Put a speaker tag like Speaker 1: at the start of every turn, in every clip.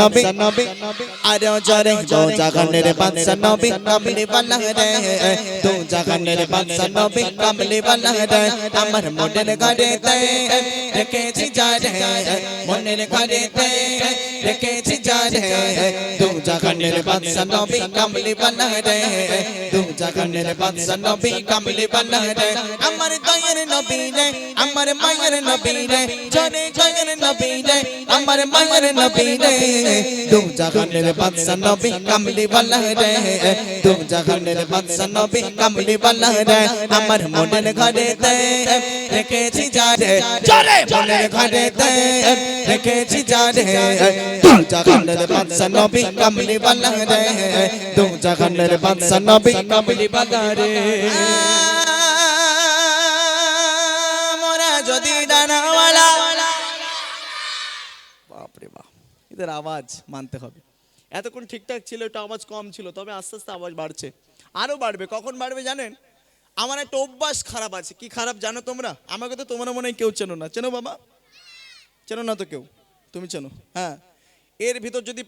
Speaker 1: নবী আরো জোরে দো জাহানের বাদশা নবী কামলি ওয়ালা রে দো জাহানের বাদশা নবী কামলি ওয়ালা রে আমার মনের ঘরেতে রেখেছি যা রে মনের ঘরেতে রেখেছি যা রে দো জাহানের বাদশা নবী কামলি ওয়ালা রে দো জাহানের বাদশা নবী কামলি ওয়ালা রে আমার দয়ার নবী রে আমার মায়ের নবী রে জোরে জয়ের নবী রে আমার মায়ের নবী রে দো জাহানের বাদশা নবী কামলি ওয়ালা রে দো জাহানের বাদশা নবী কামলি ওয়ালা রে আমার মনের ঘরেতে রেখেছি যা রে জোরে মনের ঘরেতে রেখেছি যা রে দো জাহানের বাদশা নবী কামলি ওয়ালা রে দো জাহানের বাদশা নবী কামলি ওয়ালা রে মোরা যদি ডানাওয়ালা বাপ রে বাপ এদের আওয়াজ মানতে হবে এতক্ষণ ঠিকঠাক ছিল একটু আওয়াজ কম ছিল তবে আস্তে আস্তে আওয়াজ বাড়ছে আরো বাড়বে কখন বাড়বে জানেন আমার একটা অভ্যাস খারাপ আছে কি খারাপ জানো তোমরা আমাকে তো তোমরা মনে হয় কেউ চেনো না চেনো বাবা চেনো না তো কেউ তুমি চেনো হ্যাঁ এর ভিতর যদি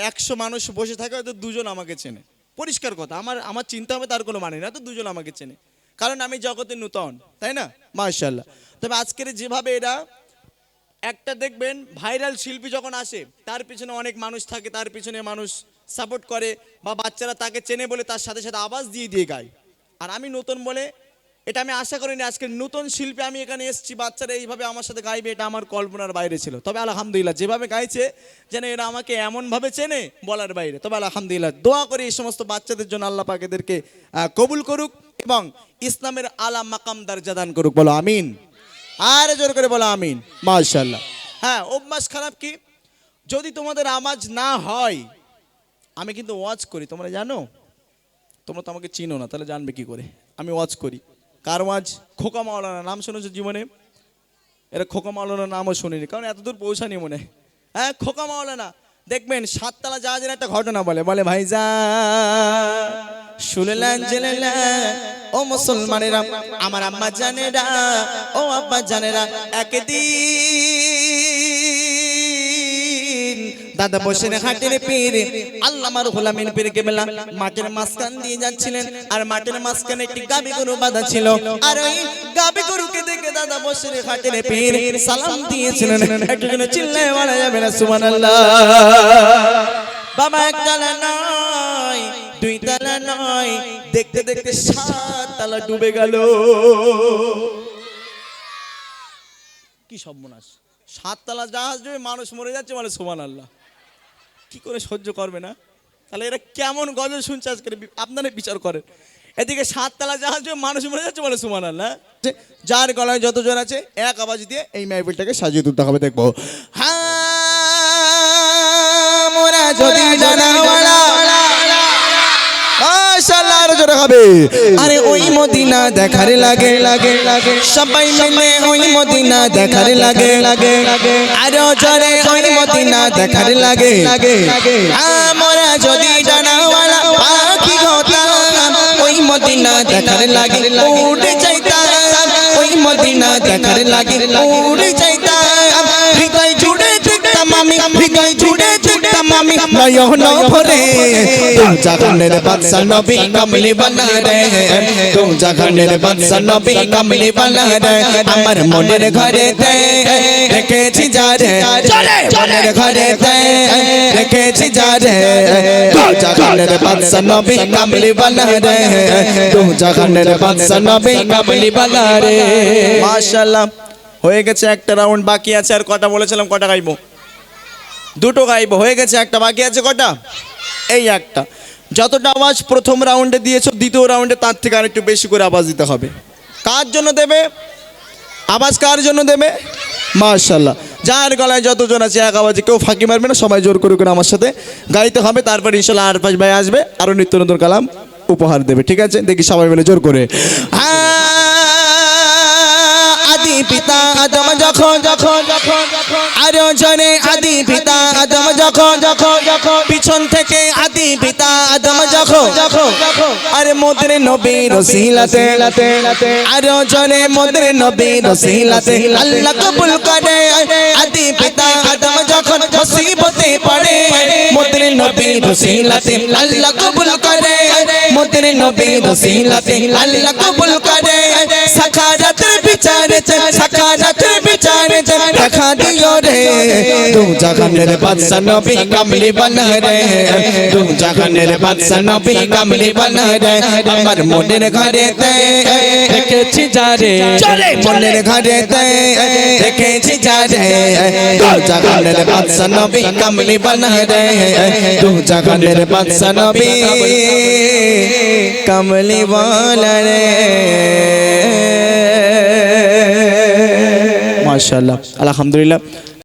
Speaker 1: 100 মানুষ বসে থাকে হয়তো 2 জন আমাকে চেনে পরিষ্কার কথা আমার চিন্তা হবে তার কোনো মানে না তো 2 জন আমাকে চেনে কারণ আমি জগতে নূতন তাই না মাশাআল্লাহ তবে আজকের যেভাবে এরা একটা দেখবেন ভাইরাল শিল্পী যখন আসে তার পিছনে অনেক মানুষ থাকে তার পিছনে মানুষ সাপোর্ট করে বা বাচ্চারা তাকে চেনে বলে তার সাথে সাথে আওয়াজ দিয়ে দিয়ে গায় আর আমি নতুন বলে এটা আমি আশা করিনি আজকে নতুন শিল্পী আমি এখানে এসেছি বাচ্চারা এইভাবে আমার সাথে গাইবে এটা আমার কল্পনার বাইরে ছিল তবে আলহামদুলিল্লাহ যেভাবে গাইছে যেন এরা আমাকে এমনভাবে চেনে বলার বাইরে তবে আলহামদুলিল্লাহ দোয়া করি এই সমস্ত বাচ্চাদের জন্য আল্লাহ পাক এদেরকে কবুল করুক এবং ইসলামের আলা মাকাম দরজা দান করুক বলো আমিন আর জোর করে বলো আমিন মাশাআল্লাহ হ্যাঁ অভ্যাস খারাপ কি যদি তোমাদের আওয়াজ না হয় আমি কিন্তু ওয়াজ করি তোমরা জানো তোমরা তো আমাকে চিনো না তাহলে জানবে কি করে আমি ওয়াজ করি কার ওয়াজ খোকা মাওলানা নাম শুনেছো জীবনে এরা খোকা মাওলানা নামও শুনিনি কারণ এতদূর পৌঁছানি মনে হ্যাঁ খোকা মাওলানা দেখবেন 7 তলা জাহাজের একটা ঘটনা বলে ভাইজা শুনলেন জেলেলা ও মুসলমানেরা আমার আম্মা জানেরা ও আব্বা জানেরা একদিন দাদা বসে হাটের পীর আল্লামা রুহুল আমিন পীর কেবলা মাঠের মাঝখান দিয়ে যাচ্ছিলেন আর মাঠের মাঝখানে একটি গাবি গরু বাঁধা ছিল আর ওই গাবি গরুকে দেখে দাদা বসে হাটের পীর সালাম দিয়েছিলেন একটু যেন চিল্লায় বলা যাবে না সুবহানাল্লাহ বাবা একতলা নয় 2 তলা নয় দেখতে দেখতে 7 তলা ডুবে গেল কি সর্বনাশ 7 তলা জাহাজ ডুবে মানুষ মরে যাচ্ছে বলে সুবহানাল্লাহ কি করে সহ্য করবে না তাহলে এরা কেমন গজল শুনছে আজকে আপনারা বিচার করেন এদিকে 7 তলা জাহাজ ডুবে মানুষ মরে যাচ্ছে বলে সুবহানাল্লাহ যার গলায় যত জোর আছে এক আওয়াজ দিয়ে এই মাহফিলটাকে সাজিয়ে তুলতে হবে দেখবো হ্যাঁ মোরা যদি জানাওয়ালা মাশাআল্লাহ আর জোরে হবে আরে ওই মদিনা দেখার লাগে সবাই মিলে ওই মদিনা দেখার লাগে আরে জোরে ওই মদিনা দেখার লাগে আমরা যদি জানাওয়ালা পাখি হতাম ওই মদিনা দেখার লাগে উড়ে যাইতাম ওই মদিনা দেখার লাগে উড়ে যাইতাম হৃদয় জুড়ে দেখতাম আমি হৃদয় জুড়ে দেখতাম আমি নয়ন ভরে তুম জাহানের বাদশা নবী কামলি ওয়ালা রে তুম জাহানের বাদশা নবী কামলি ওয়ালা রে আমার মনের ঘরেতে রেখেছি যা রে মনের ঘরেতে রেখেছি যা রে তুম জাহানের বাদশা নবী কামলি ওয়ালা রে তুম জাহানের বাদশা নবী কামলি ওয়ালা রে মাশাআল্লাহ হয়ে গেছে একটা রাউন্ড বাকি আছে আর কটা বলেছিলাম কটা গাইবো 2টো গাইবো হয়ে গেছে একটা বাকি আছে কটা এই একটা যতটা আওয়াজ প্রথম রাউন্ডে দিয়েছো দ্বিতীয় রাউন্ডে তার থেকে আরেকটু বেশি করে আওয়াজ দিতে হবে কার জন্য দেবে আওয়াজ কার জন্য দেবে মাশাআল্লাহ যার গলায় যতজন আছে এক আওয়াজে কেউ ফাঁকি মারবে না সবাই জোর করে আমার সাথে গাইতে হবে তারপর ইনশাআল্লাহ আর 5 ভাই আসবে আরো নিত্য নতুন কালাম উপহার দেবে ঠিক আছে দেখি সবাই মিলে জোর করে আদি পিতা আদম যখন আরো জনে আদি পিতা আদম যখন পিছন থেকে আদি পিতা আদম যখন আরে
Speaker 2: মোদের নবীর ওসিলাতে আরো জনে মোদের নবীর ওসিলাতে আল্লাহ কবুল করে আদি পিতা আদম যখন মুসিবতে পড়ে মোদের নবীর ওসিলাতে আল্লাহ কবুল করে মোদের নবীর ওসিলাতে আল্লাহ কবুল করে সাখারাতের বিচারে দেখা দিও রে তু জাহানের বাদশা নবী কামলি বানা রে তু জাহানের বাদশা নবী কামলি বানা রে আমার মনের ঘরেতে দেখেছি যারে মনের ঘরেতে দেখেছি যারে তু জাহানের বাদশা নবী কামলি বানা রে তু জাহানের বাদশা নবী কামলি বানা রে
Speaker 1: মাশাআল্লাহ আলহামদুলিল্লাহ